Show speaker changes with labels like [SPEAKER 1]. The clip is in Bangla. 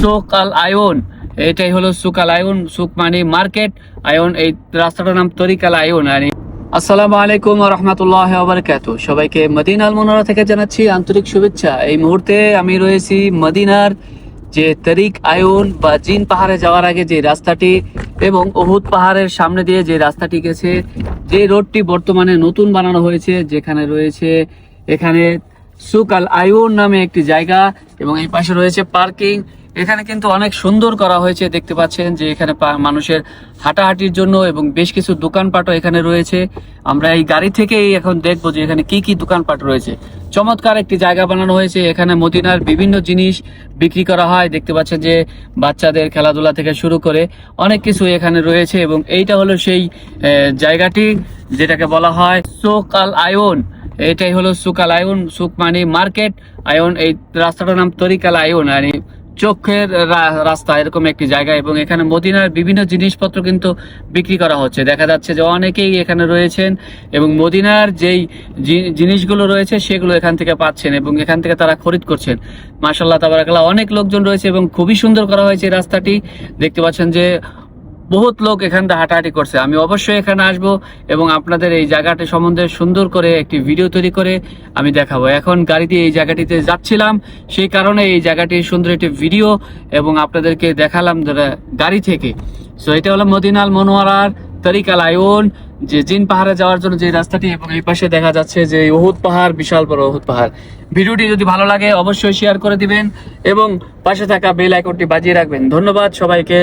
[SPEAKER 1] সুক আল আয়ন, এটাই হলো সুক আল আয়ন। সুক মানে মার্কেট, আয়ন এই রাস্তাটার নাম তরিক আল আয়ন। আর আসসালামু আলাইকুম ওয়া রাহমাতুল্লাহি ওয়া বারাকাতুহু। সবাইকে মদিনা আল মুনাওয়ারা থেকে জানাচ্ছি আন্তরিক শুভেচ্ছা। এই মুহূর্তে আমি রয়েছি মদিনার যে তরিক আয়ন বা জিন পাহাড়ে যাওয়ার আগে যে রাস্তাটি এবং উহুদ পাহাড়ের সামনে দিয়ে যে রাস্তাটি গেছে, যে রোডটি বর্তমানে নতুন বানানো হয়েছে, যেখানে রয়েছে এখানে সুক আল আয়ন নামে একটি জায়গা এবং এই পাশে রয়েছে পার্কিং। এখানে কিন্তু অনেক সুন্দর করা হয়েছে, দেখতে পাচ্ছেন যে এখানে মানুষের হাঁটাহাঁটির জন্য এবং বেশ কিছু দোকানপাটও এখানে রয়েছে। আমরা এই গাড়ি থেকেই এখন দেখবো যে এখানে কি কি দোকানপাট রয়েছে। চমৎকার একটি জায়গা বানানো হয়েছে, এখানে মদিনার বিভিন্ন জিনিস বিক্রি করা হয়। দেখতে পাচ্ছেন যে বাচ্চাদের খেলাধুলা থেকে শুরু করে অনেক কিছু এখানে রয়েছে এবং এইটা হলো সেই জায়গাটি যেটাকে বলা হয় সুক আল আয়ন। এটাই হলো সুক আল আয়ন। সুক মানে মার্কেট, আয়ন এই রাস্তাটার নাম তরিক আল আয়ন। আর চোখের রাস্তা এরকম একটি জায়গা এবং এখানে মদিনার বিভিন্ন জিনিসপত্র কিন্তু বিক্রি করা হচ্ছে। দেখা যাচ্ছে যে অনেকেই এখানে রয়েছেন এবং মদিনার যেই জিনিসগুলো রয়েছে সেগুলো এখান থেকে পাচ্ছেন এবং এখান থেকে তারা খরিদ করছেন। মাশাআল্লাহ তাবারাকাল্লাহ, অনেক লোকজন রয়েছে এবং খুবই সুন্দর করা হয়েছে রাস্তাটি। দেখতে পাচ্ছেন যে বহুত লোক এখান থেকে হাঁটাহাঁটি করছে। আমি অবশ্যই এখানে আসব এবং আপনাদের এই জায়গাটি সম্বন্ধে সুন্দর করে একটি ভিডিও তৈরি করে আমি দেখাবো। এখন গাড়িতে এই জায়গাটিতে যাচ্ছিলাম, সেই কারণে এই জায়গাটির সুন্দর একটি ভিডিও এবং আপনাদেরকে দেখালাম গাড়ি থেকে। সো এটা হলো মদিনা আল মুনাওয়ারার তরিক আল আয়ন, যে জিন পাহাড়ে যাওয়ার জন্য যে রাস্তাটি, এবং এই পাশে দেখা যাচ্ছে যে উহুদ পাহাড়, বিশাল বড় উহুদ পাহাড়। ভিডিওটি যদি ভালো লাগে অবশ্যই শেয়ার করে দিবেন এবং পাশে থাকা বেল আইকনটি বাজিয়ে রাখবেন। ধন্যবাদ সবাইকে।